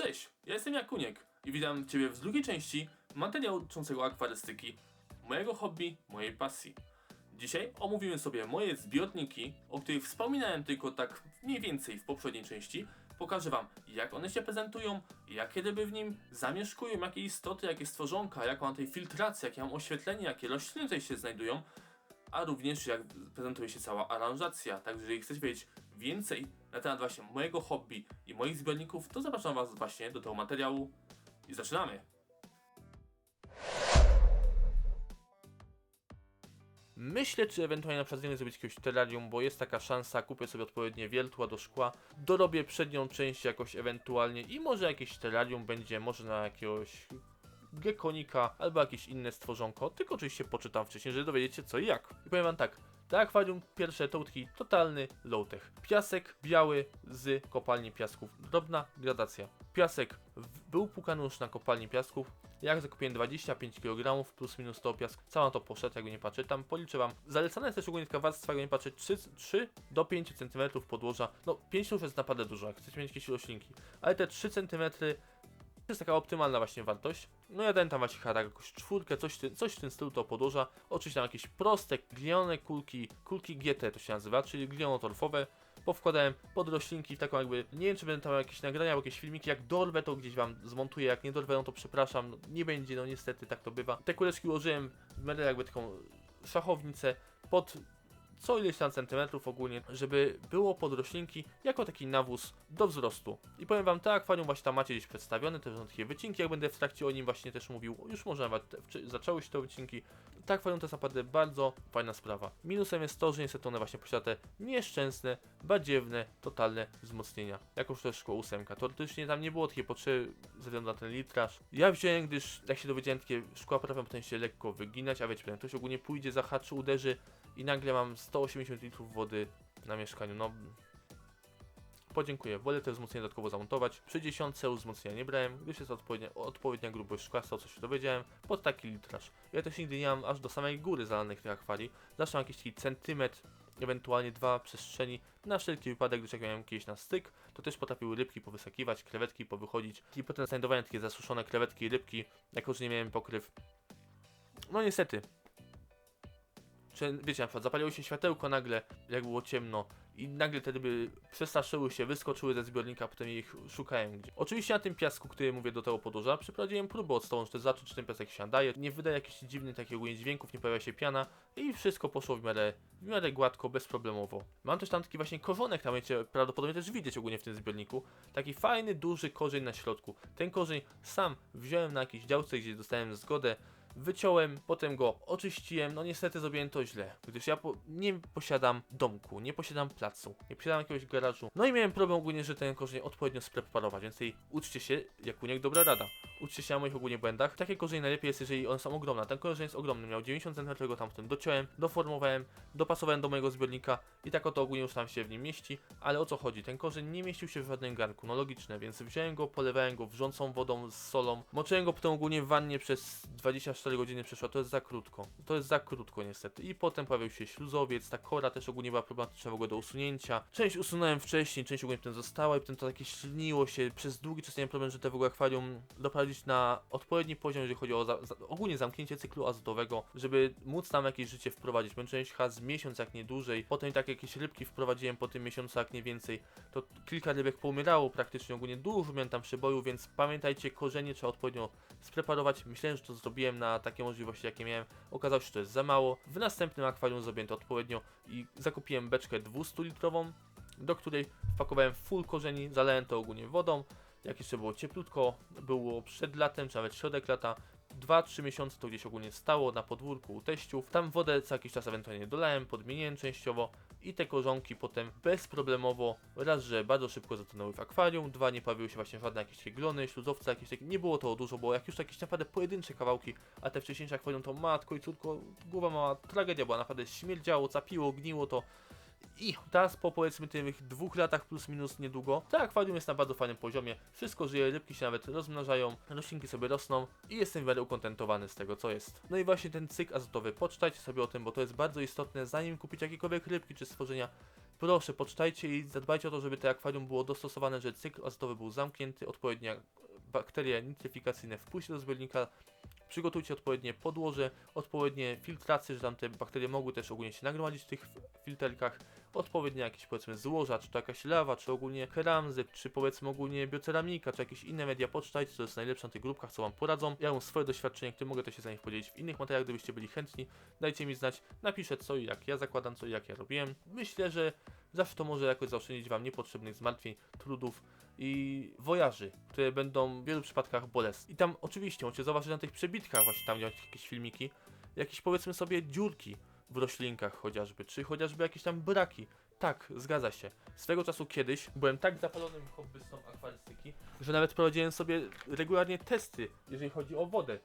Cześć, ja jestem Jakuniek i witam Ciebie w drugiej części materiału dotyczącego akwarystyki, mojego hobby, mojej pasji. Dzisiaj omówimy sobie moje zbiorniki, o których wspominałem tylko tak mniej więcej w poprzedniej części. Pokażę Wam, jak one się prezentują, jakie ryby w nim zamieszkują, jakie istoty, jakie stworzonka, jaką mam tutaj filtrację, jakie mam oświetlenie, jakie rośliny tutaj się znajdują, a również jak prezentuje się cała aranżacja. Także jeżeli chcecie wiedzieć więcej na temat właśnie mojego hobby i moich zbiorników, to zapraszam Was właśnie do tego materiału i zaczynamy! Myślę, czy ewentualnie na przykład zrobić jakiegoś terrarium, bo jest taka szansa, kupię sobie odpowiednie wiertła do szkła, dorobię przednią część jakoś ewentualnie i może jakieś terrarium będzie, może na jakiegoś gekonika albo jakieś inne stworzonko, tylko oczywiście poczytam wcześniej, żeby dowiedzieć się co i jak. I powiem Wam tak, to akwarium pierwsze to taki totalny low-tech. Piasek biały z kopalni piasków, drobna gradacja. Piasek był płukany już na kopalni piasków. Jak zakupiłem 25 kg plus minus to piasku, cała to poszedł, jakby nie patrzę, tam policzę Wam. Zalecana jest też ogólnie taka warstwa, jakby nie patrzeć, 3 do 5 cm podłoża. No 5 już jest naprawdę dużo, jak chcecie mieć jakieś roślinki, ale te 3 cm to jest taka optymalna właśnie wartość. No ja dałem tam właśnie chyba jakąś czwórkę, coś w tym stylu to podłoża. Oczywiście tam jakieś proste, gliniane kulki GT to się nazywa, czyli glinotorfowe. Powkładałem pod roślinki w taką jakby, nie wiem czy będę tam jakieś nagrania, jakieś filmiki, jak dorwę to gdzieś Wam zmontuję, jak nie dorwę no to przepraszam, no, nie będzie, no niestety tak to bywa. Te kuleczki ułożyłem w miarę jakby taką szachownicę pod co ileś tam centymetrów ogólnie, żeby było pod roślinki jako taki nawóz do wzrostu. I powiem Wam, te akwarium właśnie tam macie gdzieś przedstawione, te są takie wycinki, jak będę w trakcie o nim właśnie też mówił, już może nawet zaczęły się te wycinki. Te akwarium to jest naprawdę bardzo fajna sprawa. Minusem jest to, że niestety one właśnie posiada te nieszczęsne, badziewne, totalne wzmocnienia. Jakoż też szkło 8. Teoretycznie tam nie było takiej potrzeby ze względu na ten litraż. Ja wziąłem, gdyż jak się dowiedziałem, takie szkła potrafią potem się lekko wyginać, a wiecie, potem ktoś ogólnie pójdzie, zahaczy, uderzy i nagle mam 180 litrów wody na mieszkaniu. No, podziękuję. Wolę te wzmocnienie dodatkowo zamontować. Przy 10 wzmocnienia nie brałem, gdyż jest odpowiednia grubość szkła, z tego co się dowiedziałem, pod taki litraż. Ja też nigdy nie mam aż do samej góry zalanych tych akwarii. Zawsze mam jakiś taki centymetr, ewentualnie 2 przestrzeni, na wszelki wypadek, gdyż jak miałem kiedyś na styk, to też potrafiły rybki powysakiwać, krewetki powychodzić i potem znajdowałem takie zasuszone krewetki i rybki, jako że nie miałem pokryw. No niestety. Wiecie, na przykład zapaliło się światełko nagle, jak było ciemno i nagle te ryby przestraszyły się, wyskoczyły ze zbiornika, potem ich szukałem gdzie. Oczywiście na tym piasku, który mówię do tego podłoża, przeprowadziłem próbę odstałą, żeby zobaczyć, czy ten piasek się nadaje, nie wydaje jakichś dziwnych takich ogólnie dźwięków, nie pojawia się piana i wszystko poszło w miarę gładko, bezproblemowo. Mam też tam taki właśnie korzonek, tam będziecie prawdopodobnie też widzieć ogólnie w tym zbiorniku, taki fajny, duży korzeń na środku. Ten korzeń sam wziąłem na jakiejś działce, gdzie dostałem zgodę, wyciąłem, potem go oczyściłem, no niestety zrobiłem to źle, gdyż ja nie posiadam domku, nie posiadam placu, nie posiadam jakiegoś garażu, no i miałem problem ogólnie, że ten korzeń odpowiednio spreparować, więc uczcie się, Jakuniek, dobra rada, uczcie się na moich ogólnie błędach. Takie korzenie najlepiej jest, jeżeli one są ogromne, ten korzeń jest ogromny, miał 90 cm, go tam potem dociąłem, doformowałem, dopasowałem do mojego zbiornika i tak oto ogólnie już tam się w nim mieści, ale o co chodzi, ten korzeń nie mieścił się w żadnym garnku, no logiczne, więc wziąłem go, polewałem go wrzącą wodą z solą, moczyłem go potem ogólnie w wannie przez 24 godziny przeszła, to jest za krótko niestety. I potem pojawił się śluzowiec, ta kora też ogólnie była problematyczna w ogóle do usunięcia. Część usunąłem wcześniej, część ogólnie potem została i potem to takie śliniło się. Przez długi czas miałem problem, że te w ogóle akwarium doprowadzić na odpowiedni poziom, jeżeli chodzi o ogólnie zamknięcie cyklu azotowego, żeby móc tam jakieś życie wprowadzić. Męczyłem się chyba z miesiąc, jak nie dłużej. Potem i tak jakieś rybki wprowadziłem po tym miesiącu, jak nie więcej. To kilka rybek poumierało praktycznie, ogólnie dużo miałem tam przeboju, więc pamiętajcie, korzenie trzeba odpowiednio spreparować. Myślałem, że to zrobiłem na takie możliwości, jakie miałem. Okazało się, że to jest za mało. W następnym akwarium zrobiłem to odpowiednio i zakupiłem beczkę 200-litrową, do której wpakowałem full korzeni, zalałem to ogólnie wodą. Jak jeszcze było cieplutko, było przed latem, czy nawet środek lata, 2-3 miesiące to gdzieś ogólnie stało na podwórku u teściów. Tam wodę co jakiś czas ewentualnie dolałem, podmieniłem częściowo i te korzonki potem bezproblemowo, raz, że bardzo szybko zatonęły w akwarium, dwa, nie pojawiły się właśnie żadne jakieś takie glony, śluzowce jakieś takie, nie było to dużo, bo jak już jakieś naprawdę pojedyncze kawałki, a te wcześniejsze akwarium to matko i córko, głowa mała, tragedia była, naprawdę śmierdziało, capiło, gniło to. I teraz po powiedzmy tych 2 latach plus minus niedługo, to akwarium jest na bardzo fajnym poziomie, wszystko żyje, rybki się nawet rozmnażają, roślinki sobie rosną i jestem w miarę ukontentowany z tego co jest. No i właśnie ten cykl azotowy, poczytajcie sobie o tym, bo to jest bardzo istotne, zanim kupicie jakiekolwiek rybki czy stworzenia, proszę, poczytajcie i zadbajcie o to, żeby to akwarium było dostosowane, że cykl azotowy był zamknięty, odpowiednie bakterie nitryfikacyjne wpuśćcie do zbiornika, przygotujcie odpowiednie podłoże, odpowiednie filtracje, że tam te bakterie mogły też ogólnie się nagromadzić w tych filterkach, odpowiednie jakieś powiedzmy złoża, czy to jakaś lawa, czy ogólnie keramzy, czy powiedzmy ogólnie bioceramika, czy jakieś inne media, poczytajcie, co jest najlepsze na tych grupkach, co wam poradzą. Ja mam swoje doświadczenie, które mogę też się za nich podzielić w innych materiałach, gdybyście byli chętni, dajcie mi znać, napiszę co i jak ja zakładam, co i jak ja robiłem. Myślę, że zawsze to może jakoś zaoszczędzić wam niepotrzebnych zmartwień, trudów i wojaży, które będą w wielu przypadkach bolesne. I tam oczywiście możecie zauważyć na tych przebitkach, właśnie tam gdzie macie jakieś filmiki, jakieś powiedzmy sobie dziurki w roślinkach chociażby, czy chociażby jakieś tam braki. Tak, zgadza się. Swego czasu kiedyś byłem tak zapalonym hobbystą akwarystyki, że nawet prowadziłem sobie regularnie testy, jeżeli chodzi o wodę.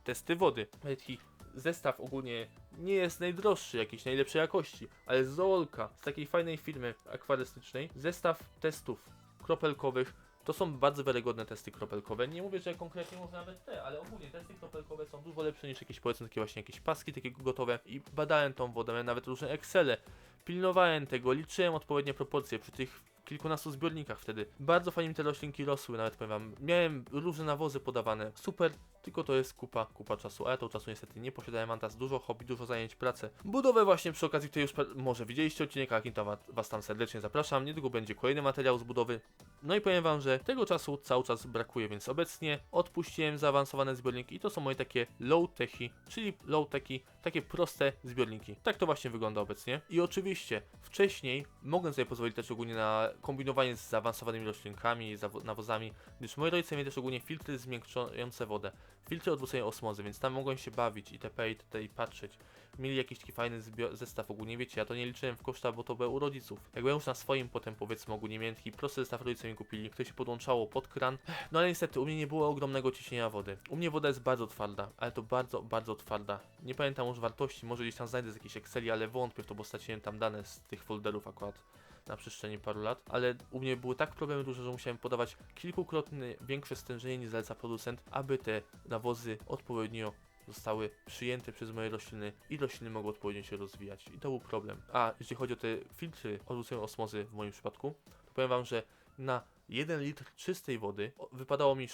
Testy wody. Taki zestaw ogólnie nie jest najdroższy, jakiejś najlepszej jakości, ale z Zoolka, z takiej fajnej firmy akwarystycznej, zestaw testów kropelkowych. To są bardzo wiarygodne testy kropelkowe. Nie mówię, że konkretnie może nawet te, ale ogólnie testy kropelkowe są dużo lepsze niż jakieś powiedzmy takie właśnie jakieś paski takie gotowe i badałem tą wodę, miałem nawet różne Excele, pilnowałem tego, liczyłem odpowiednie proporcje przy tych kilkunastu zbiornikach wtedy. Bardzo fajnie mi te roślinki rosły, nawet powiem wam. Miałem różne nawozy podawane. Super, tylko to jest kupa czasu, a ja tą czasu niestety nie posiadałem, mam teraz dużo hobby, dużo zajęć, pracę. Budowę właśnie przy okazji, której już może widzieliście odcinek, a kim to was tam serdecznie zapraszam. Niedługo będzie kolejny materiał z budowy. No i powiem wam, że tego czasu cały czas brakuje, więc obecnie odpuściłem zaawansowane zbiorniki i to są moje takie low-techy, czyli low-techy, takie proste zbiorniki. Tak to właśnie wygląda obecnie. I oczywiście wcześniej mogłem sobie pozwolić też ogólnie na kombinowanie z zaawansowanymi roślinkami i nawozami, gdyż moi rodzice mieli też ogólnie filtry zmiękczające wodę, filtry odwrócenia osmozy, więc tam mogłem się bawić itp. i patrzeć. Mieli jakiś taki fajny zestaw ogólnie, wiecie, ja to nie liczyłem w koszta, bo to było u rodziców. Jak byłem już na swoim potem powiedzmy ogólnie miałem taki prosty zestaw, rodzice mi kupili, który się podłączało pod kran. No ale niestety u mnie nie było ogromnego ciśnienia wody. U mnie woda jest bardzo twarda, ale to bardzo twarda. Nie pamiętam już wartości, może gdzieś tam znajdę z jakiejś Exceli, ale wątpię w to, bo straciłem tam dane z tych folderów akurat na przestrzeni paru lat, ale u mnie były tak problemy duże, że musiałem podawać kilkukrotnie większe stężenie niż zaleca producent, aby te nawozy odpowiednio zostały przyjęte przez moje rośliny i rośliny mogły odpowiednio się rozwijać. I to był problem. A jeśli chodzi o te filtry odwrócenia osmozy w moim przypadku, to powiem wam, że na 1 litr czystej wody wypadało mi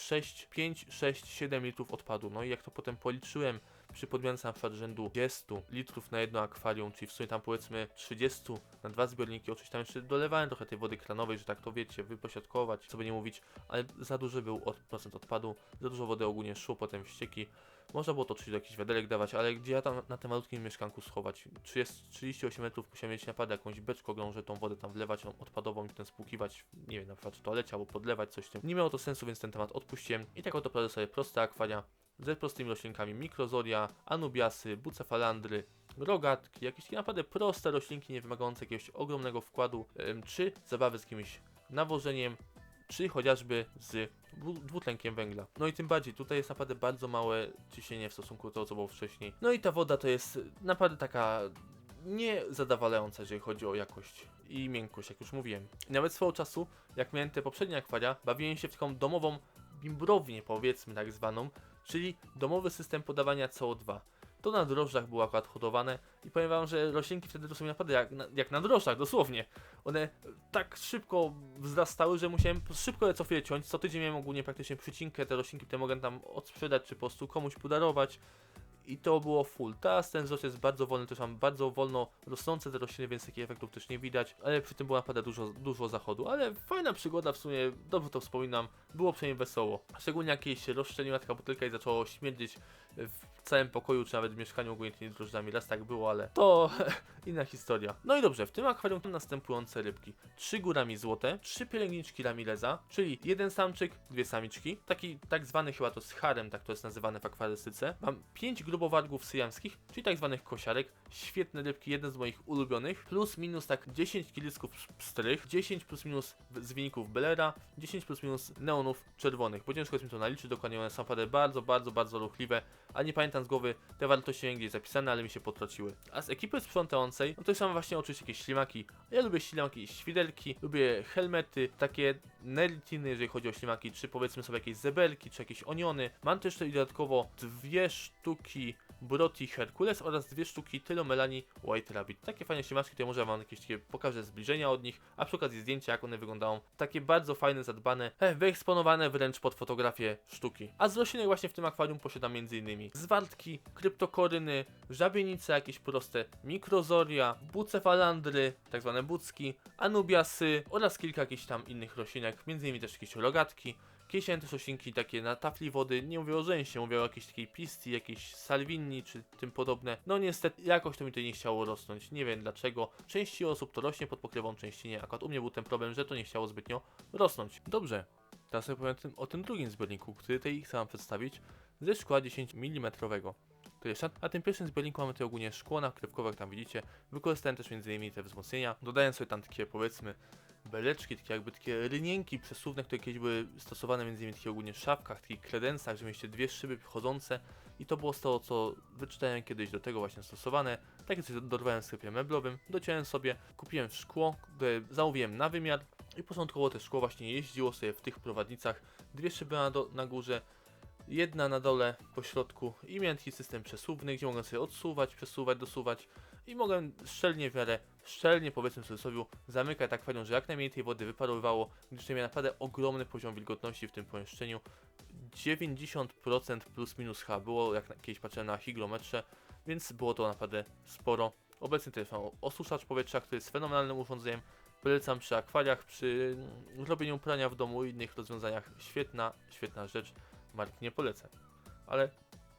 5, 6, 7 litrów odpadu. No i jak to potem policzyłem przy podmiance na przykład rzędu 30 litrów na jedno akwarium, czyli w sumie tam powiedzmy 30 na 2 zbiorniki, oczywiście tam jeszcze dolewałem trochę tej wody kranowej, że tak to wiecie, wypośrodkować, co by nie mówić, ale za duży był procent odpadu, za dużo wody ogólnie szło potem w ścieki. Można było to oczywiście do jakichś wiaderek dawać, ale gdzie ja tam na tym malutkim mieszkanku schować? 38 metrów musiałem mieć naprawdę jakąś beczkę ogromną, że tą wodę tam wlewać, odpadową i potem spłukiwać, nie wiem, na przykład w toalecie albo podlewać coś tym. Nie miało to sensu, więc ten temat odpuściłem i tak oto prowadzę sobie proste akwaria z prostymi roślinkami, mikrozoria, anubiasy, bucefalandry, rogatki, jakieś takie naprawdę proste roślinki, nie wymagające jakiegoś ogromnego wkładu, czy zabawy z jakimś nawożeniem, czy chociażby z dwutlenkiem węgla. No i tym bardziej, tutaj jest naprawdę bardzo małe ciśnienie w stosunku do tego, co było wcześniej. No i ta woda to jest naprawdę taka niezadowalająca, jeżeli chodzi o jakość i miękkość, jak już mówiłem. I nawet swego czasu, jak miałem te poprzednie akwaria, bawiłem się w taką domową bimbrownię, powiedzmy tak zwaną, czyli domowy system podawania CO2. To na drożdżach było akurat hodowane i powiem wam, że roślinki wtedy dosłownie naprawdę jak na drożdżach, dosłownie. One tak szybko wzrastały, że musiałem szybko je co chwilę ciąć. Co tydzień miałem ogólnie praktycznie przycinkę, te roślinki, które mogłem tam odsprzedać, czy po prostu komuś podarować. I to było full. Teraz ten wzrost jest bardzo wolny, też mam bardzo wolno rosnące te rośliny, więc takich efektów też nie widać, ale przy tym było naprawdę dużo zachodu, ale fajna przygoda w sumie, dobrze to wspominam, było przynajmniej wesoło. Szczególnie jakieś rozszczeliła taka butelka i zaczęło śmierdzieć w całym pokoju, czy nawet w mieszkaniu ogólnie tymi drożdżami, raz tak było, ale to inna historia. No i dobrze, w tym akwarium są następujące rybki. 3 górami złote, 3 pielęgniczki Ramireza, czyli 1 samczyk, 2 samiczki, taki tak zwany chyba to jest harem, tak to jest nazywane w akwarystyce. Mam 5 grubowargów syjamskich, czyli tak zwanych kosiarek, świetne rybki, jeden z moich ulubionych, plus minus tak 10 kilisków pstrych, 10 plus minus zwiników Bellera, 10 plus minus neonów czerwonych, bo ciężko jest mi to naliczyć dokładnie, one są naprawdę bardzo ruchliwe, a nie pamiętam z głowy te wartości gdzieś zapisane, ale mi się potraciły. A z ekipy sprzątającej, no to są właśnie oczywiście jakieś ślimaki. Ja lubię ślimaki, świderki, lubię helmety, takie neritiny, jeżeli chodzi o ślimaki, czy powiedzmy sobie jakieś zebelki, czy jakieś oniony. Mam też tutaj dodatkowo 2 sztuki Broti Hercules oraz 2 sztuki Tylomelani White Rabbit. Takie fajne ślimaczki, tutaj może wam jakieś takie pokażę zbliżenia od nich, a przy okazji zdjęcia jak one wyglądają. Takie bardzo fajne, zadbane, wyeksponowane wręcz pod fotografię sztuki. A z roślinek właśnie w tym akwarium posiadam m.in. zwartki, kryptokoryny, żabienice jakieś proste, mikrozoria, bucefalandry, tak zwane bucki, anubiasy oraz kilka jakichś tam innych roślinek, m.in. też jakieś rogatki. Kiedyś miałem też roślinki takie na tafli wody, nie mówię o rzęsie, mówię o jakiejś takiej pistii, jakiejś salwinni czy tym podobne. No niestety jakoś to mi tutaj nie chciało rosnąć, nie wiem dlaczego. Części osób to rośnie pod pokrywą, części nie. Akurat u mnie był ten problem, że to nie chciało zbytnio rosnąć. Dobrze, teraz sobie powiem o tym drugim zbiorniku, który tutaj chcę wam przedstawić, ze szkła 10 mm. To jest na tym pierwszym zbiorniku mamy tutaj ogólnie szkło nakrywkowe, jak tam widzicie. Wykorzystałem też m.in. te wzmocnienia. Dodałem sobie tam takie powiedzmy beleczki, takie jakby takie rynienki przesuwne, które kiedyś były stosowane m.in. w takich ogólnie szafkach, takich kredensach, że mieliście 2 szyby wchodzące i to było z tego, co wyczytałem kiedyś do tego właśnie stosowane. Takie coś dorwałem w sklepie meblowym, dociąłem sobie, kupiłem szkło, które zamówiłem na wymiar i początkowo te szkło właśnie jeździło sobie w tych prowadnicach, 2 szyby na górze, 1 na dole, po środku i miałem taki system przesuwny, gdzie mogłem sobie odsuwać, przesuwać, dosuwać i mogłem szczelnie powiedzmy w cudzysłowie zamykać tak fajnie, że jak najmniej tej wody wyparowywało, gdyż miałem naprawdę ogromny poziom wilgotności w tym pomieszczeniu. 90% plus minus chyba było, jak kiedyś patrzyłem na hygrometrze, więc było to naprawdę sporo. Obecnie też mam osuszacz powietrza, który jest fenomenalnym urządzeniem. Polecam przy akwariach, przy robieniu prania w domu i innych rozwiązaniach. Świetna rzecz. Marki nie polecę. Ale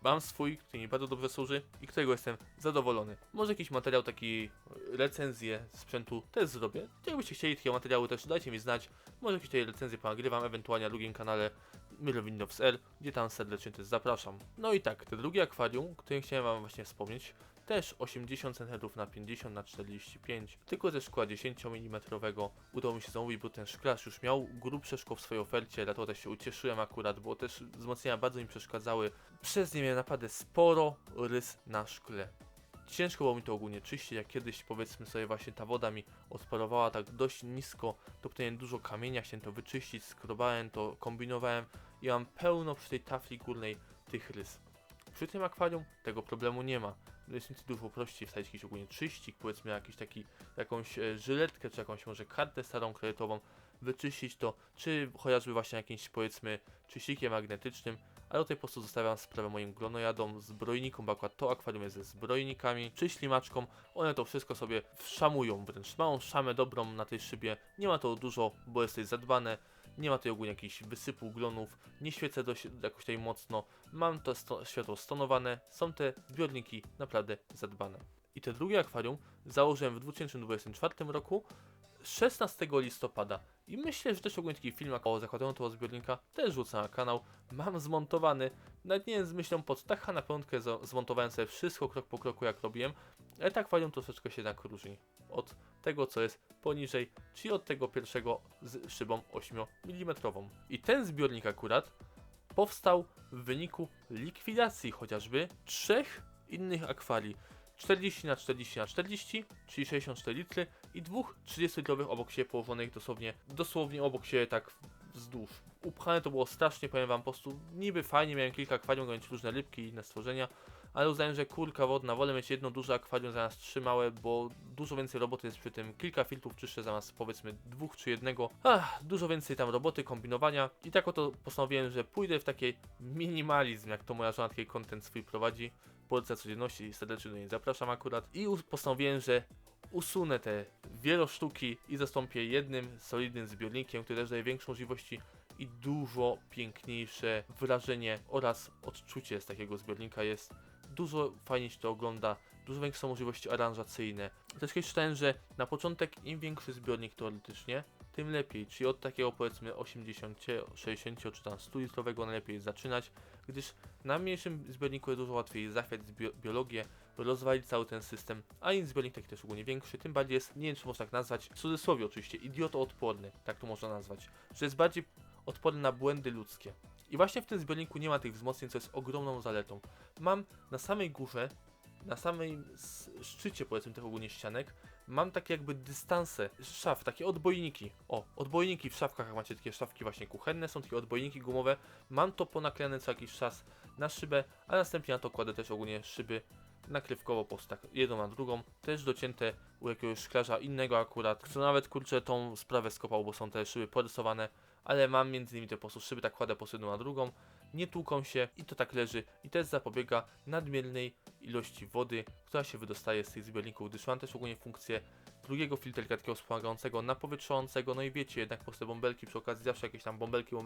mam swój, który mi bardzo dobrze służy i którego jestem zadowolony. Może jakiś materiał, taki recenzję sprzętu też zrobię. Jakbyście chcieli takie materiały też dajcie mi znać. Może jakieś tutaj recenzje ponagrywam, ewentualnie na drugim kanale Milo Windows R, gdzie tam serdecznie też zapraszam. No i tak, te drugie akwarium, które chciałem wam właśnie wspomnieć, też 80 cm na 50 na 45, tylko ze szkła 10 mm. Udało mi się zamówić, bo ten szklarz już miał grubsze szkło w swojej ofercie, dlatego też się ucieszyłem akurat, bo też wzmocnienia bardzo mi przeszkadzały. Przez nie miałem naprawdę sporo rys na szkle. Ciężko było mi to ogólnie czyścić, jak kiedyś powiedzmy sobie właśnie ta woda mi odparowała tak dość nisko, to potem dużo kamienia, chciałem to wyczyścić, skrobałem to, kombinowałem i mam pełno przy tej tafli górnej tych rys. Przy tym akwarium tego problemu nie ma. Jest nic dużo prościej wstawić jakiś ogólnie czyścik, powiedzmy jakiś taki, jakąś żyletkę, czy jakąś może kartę starą kredytową, wyczyścić to, czy chociażby właśnie jakimś powiedzmy czyścikiem magnetycznym, ale tutaj po prostu zostawiam sprawę moim glonojadom, zbrojnikom, bo akurat to akwarium jest ze zbrojnikami, czy ślimaczkom, one to wszystko sobie wszamują, wręcz małą szamę dobrą na tej szybie, nie ma to dużo, bo jest tutaj zadbane, nie ma tutaj ogólnie jakichś wysypu glonów, nie świecę jakoś tutaj mocno, mam to światło stonowane, są te zbiorniki naprawdę zadbane. I te drugie akwarium założyłem w 2024 roku, 16 listopada i myślę, że też ogólnie taki film o zakładaniu tego zbiornika też rzucę na kanał. Mam zmontowany, nawet nie z myślą pod tacha na piątkę zmontowałem sobie wszystko krok po kroku jak robiłem, ale tak akwarium troszeczkę się tak różni od tego co jest poniżej, czyli od tego pierwszego z szybą 8 mm. I ten zbiornik akurat powstał w wyniku likwidacji chociażby 3 innych akwarii. 40 na 40 na 40, czyli 64 litry i 2 30-litrowych obok siebie położonych dosłownie obok siebie tak wzdłuż. Upchane to było strasznie, powiem wam, po prostu niby fajnie, miałem kilka akwarium, miałem różne rybki i inne stworzenia, ale uznałem, że kurka wodna, wolę mieć jedno duże akwarium zamiast 3 małe, bo dużo więcej roboty jest przy tym, kilka filtrów czyszczę zamiast powiedzmy 2 czy 1. Dużo więcej tam roboty, kombinowania i tak oto postanowiłem, że pójdę w taki minimalizm, jak to moja żona taki content swój prowadzi. Polsce codzienności i serdecznie do niej zapraszam akurat i postanowiłem, że usunę te wielosztuki i zastąpię jednym solidnym zbiornikiem, który też daje większe możliwości i dużo piękniejsze wrażenie oraz odczucie z takiego zbiornika jest. Dużo fajniej się to ogląda, dużo większe są możliwości aranżacyjne. Też kiedyś czytałem, że na początek im większy zbiornik teoretycznie, tym lepiej, czyli od takiego powiedzmy 80, 60 czy tam 100 litrowego najlepiej zaczynać, gdyż na mniejszym zbiorniku jest dużo łatwiej zachwiać biologię, rozwalić cały ten system, a im zbiornik taki też ogólnie większy, tym bardziej jest, nie wiem czy można tak nazwać, w cudzysłowie oczywiście, idiotoodporny, tak to można nazwać, że jest bardziej odporny na błędy ludzkie. I właśnie w tym zbiorniku nie ma tych wzmocnień, co jest ogromną zaletą. Mam na samej górze, na samej szczycie powiedzmy tych ogólnie ścianek, mam takie jakby dystanse szaf, takie odbojniki. O, odbojniki w szafkach, jak macie takie szafki właśnie kuchenne, są takie odbojniki gumowe. Mam to ponaklejane co jakiś czas na szybę, a następnie na to kładę też ogólnie szyby nakrywkowo po prostu tak jedną na drugą, też docięte u jakiegoś szklarza innego akurat, kto nawet kurczę tą sprawę skopał, bo są te szyby porysowane, ale mam między nimi te po prostu szyby, tak kładę po prostu jedną na drugą, nie tłuką się i to tak leży i też zapobiega nadmiernej ilości wody, która się wydostaje z tych zbiorników, gdyż mam też ogólnie funkcję drugiego filterka takiego wspomagającego, napowietrzającego, no i wiecie, jednak po prostu bąbelki przy okazji, zawsze jakieś tam bąbelki,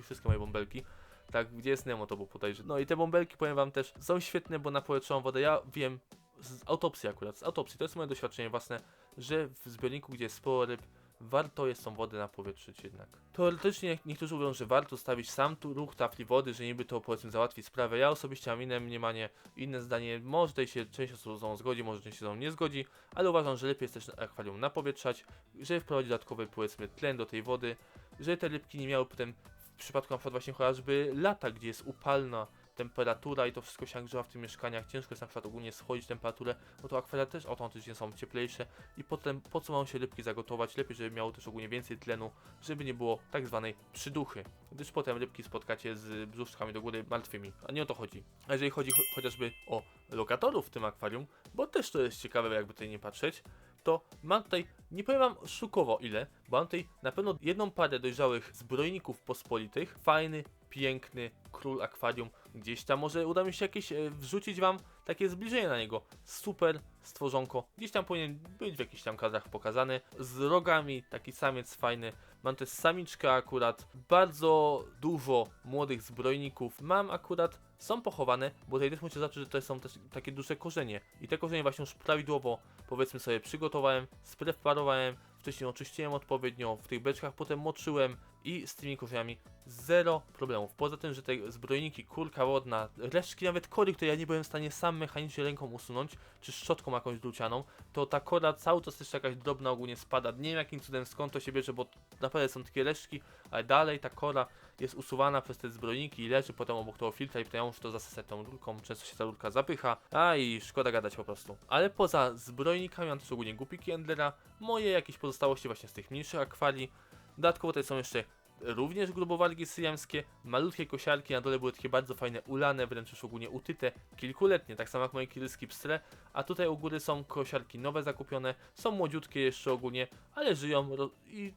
wszystkie moje bąbelki. Tak, gdzie jest Nemo, to był podejrzy. No i te bąbelki, powiem wam też, są świetne, bo napowietrzają wodę. Ja wiem z autopsji akurat, to jest moje doświadczenie własne, że w zbiorniku, gdzie jest sporo ryb, warto jest tą wodę napowietrzyć jednak. Teoretycznie niektórzy mówią, że warto stawić sam tu ruch tafli wody, że niby to powiedzmy załatwi sprawę. Ja osobiście mam inne mniemanie, inne zdanie. Może tutaj się część osób z tą zgodzi, może część się z tą nie zgodzi, ale uważam, że lepiej jest też akwarium napowietrzać, żeby wprowadzić dodatkowy powiedzmy tlen do tej wody, żeby te rybki nie miały potem w przypadku na przykład właśnie chociażby lata, gdzie jest upalna temperatura i to wszystko się nagrzewa w tych mieszkaniach, ciężko jest na przykład ogólnie schodzić temperaturę, bo to akwaria też automatycznie są cieplejsze i potem po co mają się rybki zagotować, lepiej żeby miało też ogólnie więcej tlenu, żeby nie było tak zwanej przyduchy, gdyż potem rybki spotkacie z brzuszkami do góry martwymi, a nie o to chodzi. A jeżeli chodzi chociażby o lokatorów w tym akwarium, bo też to jest ciekawe jakby tutaj nie patrzeć, to mam tutaj, nie powiem wam szukowo ile, bo mam tutaj na pewno jedną parę dojrzałych zbrojników pospolitych, fajny, piękny król akwarium, gdzieś tam może uda mi się jakieś wrzucić wam takie zbliżenie na niego, super stworzonko, gdzieś tam powinien być w jakichś tam kadrach pokazany, z rogami, taki samiec fajny, mam też samiczkę akurat, bardzo dużo młodych zbrojników, mam akurat, są pochowane, bo tutaj też muszę zacząć, że to są też takie duże korzenie i te korzenie właśnie już prawidłowo powiedzmy sobie przygotowałem, spreparowałem, wcześniej oczyściłem odpowiednio, w tych beczkach potem moczyłem i z tymi korzeniami zero problemów. Poza tym, że te zbrojniki, kulka wodna, resztki, nawet kory, które ja nie byłem w stanie sam mechanicznie ręką usunąć, czy szczotką jakąś drucianą, to ta kora cały czas jeszcze jakaś drobna ogólnie spada. Nie wiem jakim cudem skąd to się bierze, bo naprawdę są takie resztki, ale dalej ta kora jest usuwana przez te zbrojniki i leży potem obok tego filtra i potem ja muszę to zasysać tą rurką, często się ta rurka zapycha, a i szkoda gadać po prostu. Ale poza zbrojnikami mam też ogólnie gupiki Endlera, moje jakieś pozostałości właśnie z tych mniejszych akwarii. Dodatkowo tutaj są jeszcze również grubowargi syjamskie, malutkie kosiarki, na dole były takie bardzo fajne ulane, wręcz już ogólnie utyte, kilkuletnie, tak samo jak moje kiryski pstre, a tutaj u góry są kosiarki nowe zakupione, są młodziutkie jeszcze ogólnie, ale żyją i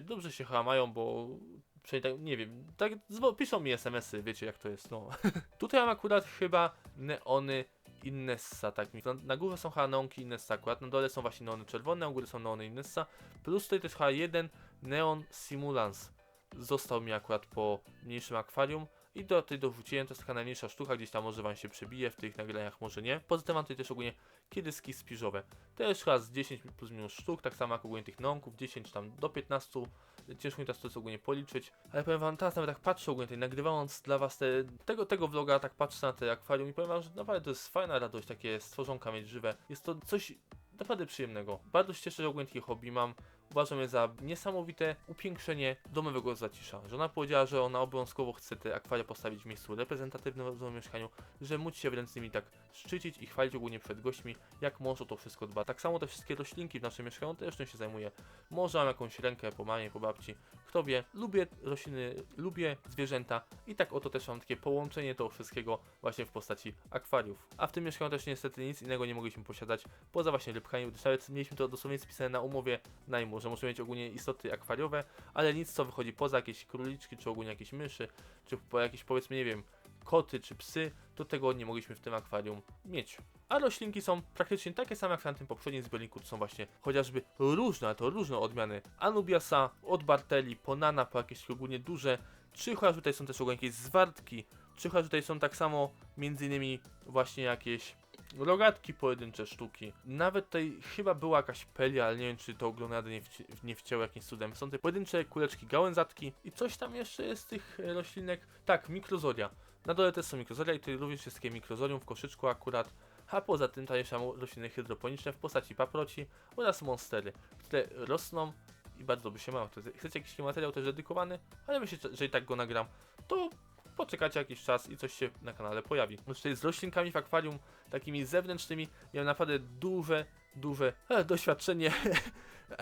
dobrze się chyba mają, bo przynajmniej tak, nie wiem, tak piszą mi SMS-y, wiecie jak to jest, no. Tutaj mam akurat chyba neony Innessa, tak, na górze są chyba neonki Innessa akurat, na dole są właśnie neony czerwone, a u góry są neony Innessa, plus tutaj też chyba jeden neon Simulans został mi akurat po mniejszym akwarium i do tej dorzuciłem, to jest taka najmniejsza sztuka, gdzieś tam może wam się przebije, w tych nagraniach może nie. Poza tym mam tutaj też ogólnie kiedyski spiżowe, też chyba z 10 plus minus sztuk, tak samo jak ogólnie tych neonków, 10 tam do 15, ciężko mi teraz to ogólnie policzyć, ale powiem wam, teraz nawet tak patrzę ogólnie, tutaj, nagrywając dla was tego vloga, tak patrzę na te akwarium i powiem wam, że naprawdę to jest fajna radość, takie stworzonka mieć żywe, jest to coś naprawdę przyjemnego. Bardzo się cieszę, że ogólnie takie hobby mam. Uważam je za niesamowite upiększenie domowego zacisza. Żona powiedziała, że ona obowiązkowo chce te akwaria postawić w miejscu reprezentatywnym w nowym mieszkaniu, że móc się wręcz z nimi tak szczycić i chwalić ogólnie przed gośćmi, jak mąż o to wszystko dba. Tak samo te wszystkie roślinki w naszym mieszkaniu też tym się zajmuje. Może mam jakąś rękę po mamie, po babci, kto wie. Lubię rośliny, lubię zwierzęta i tak oto też mam takie połączenie tego wszystkiego właśnie w postaci akwariów. A w tym mieszkaniu też niestety nic innego nie mogliśmy posiadać, poza właśnie rybkami, gdyż nawet mieliśmy to dosłownie spisane na umowie najmu, że możemy mieć ogólnie istoty akwariowe, ale nic co wychodzi poza jakieś króliczki, czy ogólnie jakieś myszy, czy jakieś powiedzmy, nie wiem, koty czy psy, to tego nie mogliśmy w tym akwarium mieć. A roślinki są praktycznie takie same jak w tamtym poprzednim zbiorniku, to są właśnie chociażby różne, ale to różne odmiany Anubiasa, od Barteli, Ponana, po jakieś ogólnie duże, czy chociaż tutaj są też ogólnie jakieś zwartki, czy chociaż tutaj są tak samo między innymi właśnie jakieś rogatki, pojedyncze sztuki. Nawet tutaj chyba była jakaś pelia, ale nie wiem czy to oglądane nie wcięło jakimś cudem. Są te pojedyncze kuleczki gałęzatki i coś tam jeszcze jest z tych roślinek. Tak, mikrozoria. Na dole też są mikrozoria i tutaj również jest takie mikrozorium w koszyczku akurat. A poza tym tutaj jeszcze mam rośliny hydroponiczne w postaci paproci oraz monstery, które rosną i bardzo by się mało. Chcecie jakiś materiał też dedykowany, ale myślę, że i tak go nagram, to poczekacie jakiś czas i coś się na kanale pojawi. Tutaj z roślinkami w akwarium, takimi zewnętrznymi, miałem naprawdę duże doświadczenie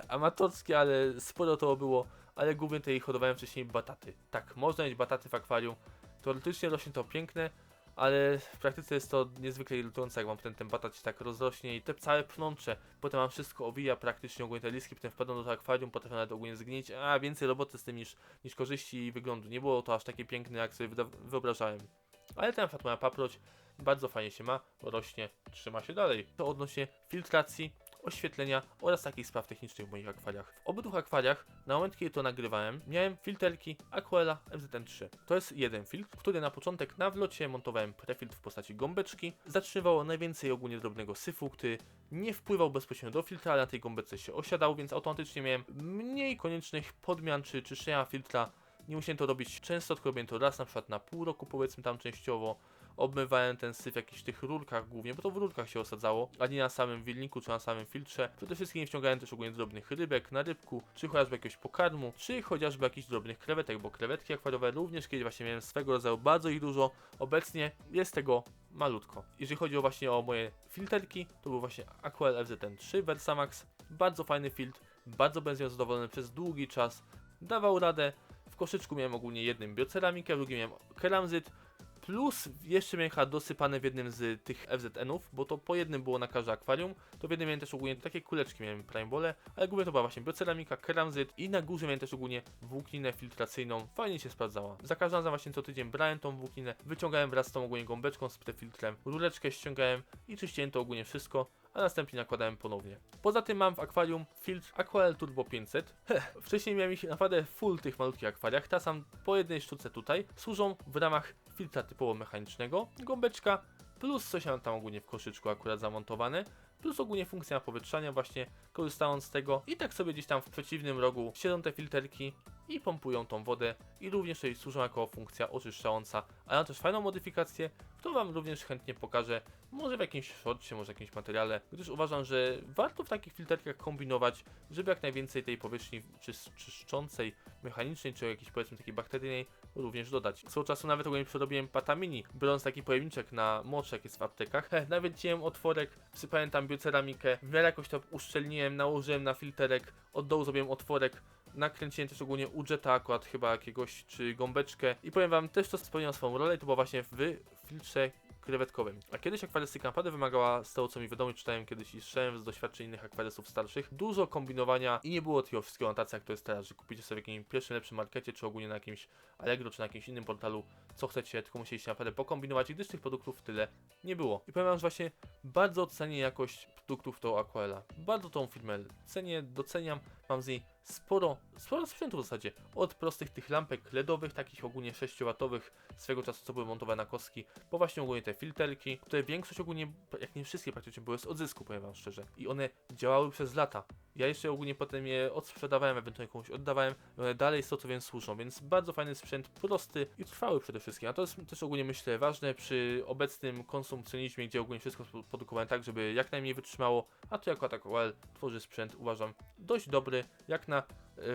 amatorskie, ale sporo to było, ale głównie tutaj hodowałem wcześniej bataty. Tak, można mieć bataty w akwarium, teoretycznie rośnie to piękne, ale w praktyce jest to niezwykle irytujące, jak mam ten batat się tak rozrośnie i te całe pnącze, potem mam wszystko owija praktycznie ogólnie te listki, potem wpadną do tego akwarium, potem nawet ogólnie zgnić, a więcej roboty z tym niż korzyści i wyglądu. Nie było to aż takie piękne, jak sobie wyobrażałem. Ale ten moja paproć bardzo fajnie się ma, rośnie, trzyma się dalej. To odnośnie filtracji, oświetlenia oraz takich spraw technicznych w moich akwariach. W obu dwóch akwariach, na moment kiedy to nagrywałem, miałem filterki Aquela FZN3. To jest jeden filtr, który na początek na wlocie montowałem prefiltr w postaci gąbeczki. Zatrzymywało najwięcej ogólnie drobnego syfu, który nie wpływał bezpośrednio do filtra, ale na tej gąbeczce się osiadał, więc automatycznie miałem mniej koniecznych podmian czy czyszczenia filtra. Nie musiałem to robić często, tylko robiłem to raz na przykład na pół roku, powiedzmy tam częściowo. Obmywałem ten syf w jakichś tych rurkach głównie, bo to w rurkach się osadzało, a nie na samym wilniku czy na samym filtrze. Przede wszystkim nie wciągałem też ogólnie drobnych rybek na rybku, czy chociażby jakiegoś pokarmu, czy chociażby jakichś drobnych krewetek, bo krewetki akwariowe również kiedyś właśnie miałem swego rodzaju bardzo ich dużo. Obecnie jest tego malutko. Jeżeli chodzi właśnie o moje filterki, to był właśnie Aquel FZN3 Versamax. Bardzo fajny filtr, bardzo byłem z niego zadowolony przez długi czas. Dawał radę. W koszyczku miałem ogólnie jednym bioceramikę, w drugim miałem keramzyt. Plus jeszcze miałem chyba dosypane w jednym z tych FZN-ów, bo to po jednym było na każde akwarium. To w jednym miałem też ogólnie takie kuleczki, miałem primebole, ale głównie to była właśnie bioceramika, keramzyt i na górze miałem też ogólnie włókninę filtracyjną. Fajnie się sprawdzała. Za każdym razem właśnie co tydzień brałem tą włókninę, wyciągałem wraz z tą ogólnie gąbeczką z filtrem, rureczkę ściągałem i czyściłem to ogólnie wszystko, a następnie nakładałem ponownie. Poza tym mam w akwarium filtr Aquel Turbo 500. Wcześniej miałem ich naprawdę full tych malutkich akwariach, teraz sam po jednej sztuce tutaj służą w ramach filtra typowo mechanicznego, gąbeczka plus coś mam tam ogólnie w koszyczku akurat zamontowane, plus ogólnie funkcja powietrzania właśnie, korzystając z tego i tak sobie gdzieś tam w przeciwnym rogu siedzą te filterki i pompują tą wodę i również tutaj służą jako funkcja oczyszczająca, a mam też fajną modyfikację, którą wam również chętnie pokażę, może w jakimś shortcie, może w jakimś materiale, gdyż uważam, że warto w takich filterkach kombinować, żeby jak najwięcej tej powierzchni czyszczącej, mechanicznej, czy jakiejś powiedzmy takiej bakteryjnej również dodać. Swego czasu nawet ogólnie przerobiłem patamini, biorąc taki pojemniczek na moczek jest w aptekach. Nawiedziłem otworek, wsypałem tam bioceramikę, w miarę jakoś to uszczelniłem, nałożyłem na filterek, od dołu zrobiłem otworek, nakręciłem też ogólnie udżeta akurat chyba jakiegoś, czy gąbeczkę i powiem wam, też to spełniło swoją rolę i to było właśnie w filtrze krewetkowym. A kiedyś akwarystyka naprawdę wymagała, z tego co mi wiadomo, czytałem kiedyś i słyszałem z doświadczeń innych akwarystów starszych, dużo kombinowania i nie było takiego wszystkiego na tacy jak to jest teraz, że kupicie sobie w jakimś pierwszym lepszym markecie, czy ogólnie na jakimś Allegro, czy na jakimś innym portalu, co chcecie, tylko musieliście naprawdę pokombinować, gdyż tych produktów tyle nie było. I powiem wam, że właśnie bardzo ocenię jakość produktów tą Aquela. Bardzo tą firmę cenię, doceniam, mam z niej sporo sprzętu w zasadzie. Od prostych tych lampek LEDowych, takich ogólnie 6W, swego czasu co były montowane na kostki, po właśnie ogólnie te filterki, które większość ogólnie, jak nie wszystkie praktycznie były z odzysku, powiem wam szczerze. I one działały przez lata. Ja jeszcze ogólnie potem je odsprzedawałem, ewentualnie komuś oddawałem i one dalej z to co wiem służą, więc bardzo fajny sprzęt, prosty i trwały przede wszystkim. A to jest też ogólnie myślę ważne przy obecnym konsumpcjonizmie, gdzie ogólnie wszystko jest produkowane tak, żeby jak najmniej wytrzymało, a to jako Aquel tworzy sprzęt, uważam, dość dobry, jak na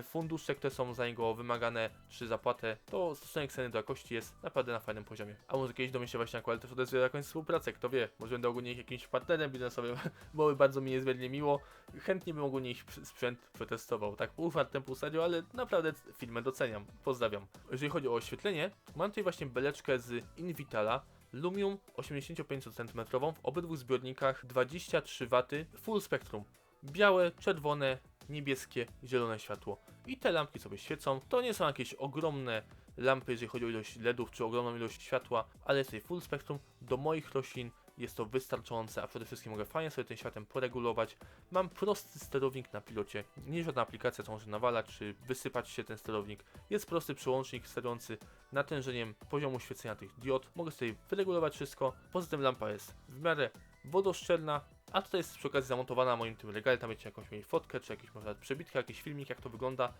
fundusze, które są za niego wymagane, czy zapłatę, to stosunek ceny do jakości jest naprawdę na fajnym poziomie. A może kiedyś do mnie się właśnie Aquel też odezwie do jakąś współpracę, kto wie, może będę ogólnie ich jakimś partnerem biznesowym, byłoby bardzo mi niezmiernie miło, chętnie bym ogólnie ich sprzęt przetestował, tak pół żartem, pół serio, ale naprawdę filmę doceniam, pozdrawiam. Jeżeli chodzi o oświetlenie, mam tutaj właśnie beleczkę z Invitala, Lumium 85 cm w obydwu zbiornikach 23 W full spektrum. Białe, czerwone, niebieskie, zielone światło. I te lampki sobie świecą. To nie są jakieś ogromne lampy, jeżeli chodzi o ilość LEDów czy ogromną ilość światła, ale jest tutaj full spektrum. Do moich roślin jest to wystarczające, a przede wszystkim mogę fajnie sobie tym światem poregulować. Mam prosty sterownik na pilocie, nie żadna aplikacja, co może nawalać czy wysypać się ten sterownik. Jest prosty przełącznik sterujący natężeniem poziomu świecenia tych diod. Mogę sobie wyregulować wszystko. Poza tym lampa jest w miarę wodoszczelna, a tutaj jest przy okazji zamontowana na moim tym regale, tam wiecie jakąś mieli fotkę, czy jakąś może przebitkę, jakiś filmik jak to wygląda.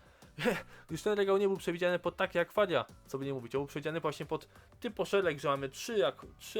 Już ten regał nie był przewidziany pod takie akwaria, co by nie mówić, on był przewidziany właśnie pod typ szereg, że mamy 3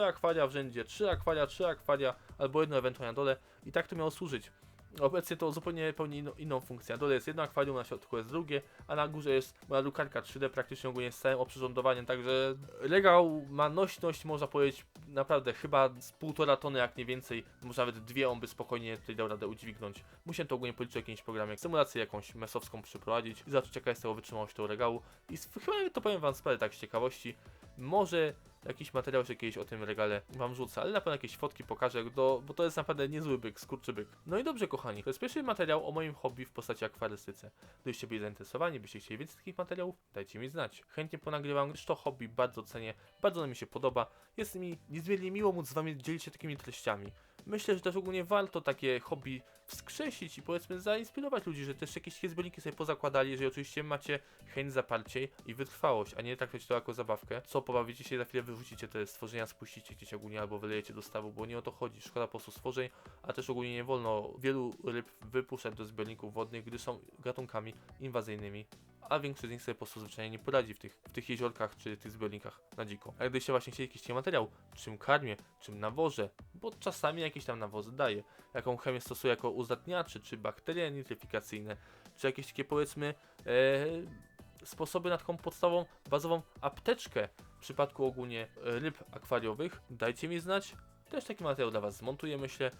akwaria w rzędzie, 3 akwaria, albo jedno ewentualnie na dole i tak to miało służyć. Obecnie to zupełnie pełni inną funkcję. Na dole jest jedno akwarium, na środku jest drugie, a na górze jest moja drukarka 3D praktycznie ogólnie z całym oprzyrządowaniem, także regał ma nośność, można powiedzieć, naprawdę chyba z 1,5 tony, jak nie więcej, może nawet 2 on by spokojnie tutaj dał radę udźwignąć. Musiałem to ogólnie policzyć w jakimś programie, symulację jakąś mesowską przeprowadzić i zobaczyć jaka jest tego wytrzymałość tego regału i chyba to powiem wam sprawę tak z ciekawości, może jakiś materiał jeszcze kiedyś o tym regale wam rzucę, ale na pewno jakieś fotki pokażę, bo to jest naprawdę niezły byk, skurczybyk. No i dobrze kochani, to jest pierwszy materiał o moim hobby w postaci akwarystyce. Gdybyście byli zainteresowani, byście chcieli więcej takich materiałów, dajcie mi znać. Chętnie ponagrywam, gdyż to hobby bardzo cenię, bardzo ono mi się podoba. Jest mi niezmiernie miło móc z wami dzielić się takimi treściami. Myślę, że też ogólnie warto takie hobby wskrzesić i powiedzmy zainspirować ludzi, że też jakieś zbiorniki sobie pozakładali, jeżeli oczywiście macie chęć, zaparcie i wytrwałość, a nie traktować to jako zabawkę. Co pobawicie się, za chwilę wyrzucicie te stworzenia, spuścicie gdzieś ogólnie albo wylejecie do stawu, bo nie o to chodzi. Szkoda po prostu stworzeń, a też ogólnie nie wolno wielu ryb wypuszczać do zbiorników wodnych, gdy są gatunkami inwazyjnymi. A większość z nich sobie po prostu zwyczajnie nie poradzi w tych jeziorkach czy tych zbiornikach na dziko. A gdybyście właśnie chcieli jakiś materiał, czym karmię, czym nawożę, bo czasami jakieś tam nawozy daję, jaką chemię stosuję jako uzdatniaczy, czy bakterie nitryfikacyjne, czy jakieś takie powiedzmy sposoby na taką podstawową, bazową apteczkę w przypadku ogólnie ryb akwariowych, dajcie mi znać. Też taki materiał dla was zmontuję, myślę.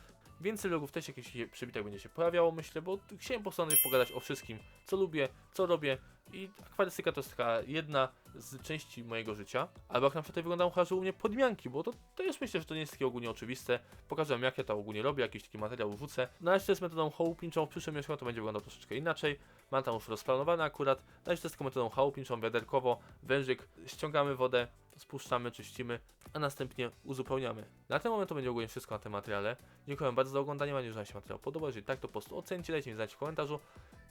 Więcej vlogów też jakichś przybitek będzie się pojawiało, myślę, bo chciałem po prostu pogadać o wszystkim, co lubię, co robię i akwarystyka to jest taka jedna z części mojego życia. Albo jak na przykład wyglądają chociażby u mnie podmianki, bo to też myślę, że to nie jest takie ogólnie oczywiste. Pokażę wam jak ja to ogólnie robię, jakiś taki materiał wrzucę. Na razie to jest metodą chałupniczą, w przyszłym mieszkaniu to będzie wyglądało troszeczkę inaczej. Mam tam już rozplanowane akurat. Na razie to jest tylko metodą chałupniczą, wiaderkowo, wężyk, ściągamy wodę, spuszczamy, czyścimy, a następnie uzupełniamy. Na ten moment to będzie ogólnie wszystko na tym materiale. Dziękuję bardzo za oglądanie, mam nadzieję, że wam się materiał podoba. Jeżeli tak, to po prostu ocencie, dajcie mi znać w komentarzu.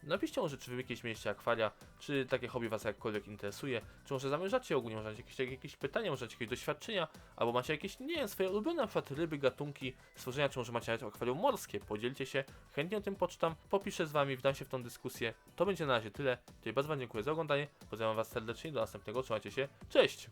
Napiszcie może, czy wy jakieś mieliście akwaria, czy takie hobby was jakkolwiek interesuje, czy może zamierzacie ogólnie, może macie jakieś pytania, może macie jakieś doświadczenia, albo macie jakieś, nie wiem, swoje ulubione na przykład ryby, gatunki, stworzenia, czy może macie akwarium morskie, podzielcie się, chętnie o tym poczytam, popiszę z wami, wdam się w tą dyskusję. To będzie na razie tyle, tutaj bardzo wam dziękuję za oglądanie, pozdrawiam was serdecznie, do następnego, trzymajcie się, cześć!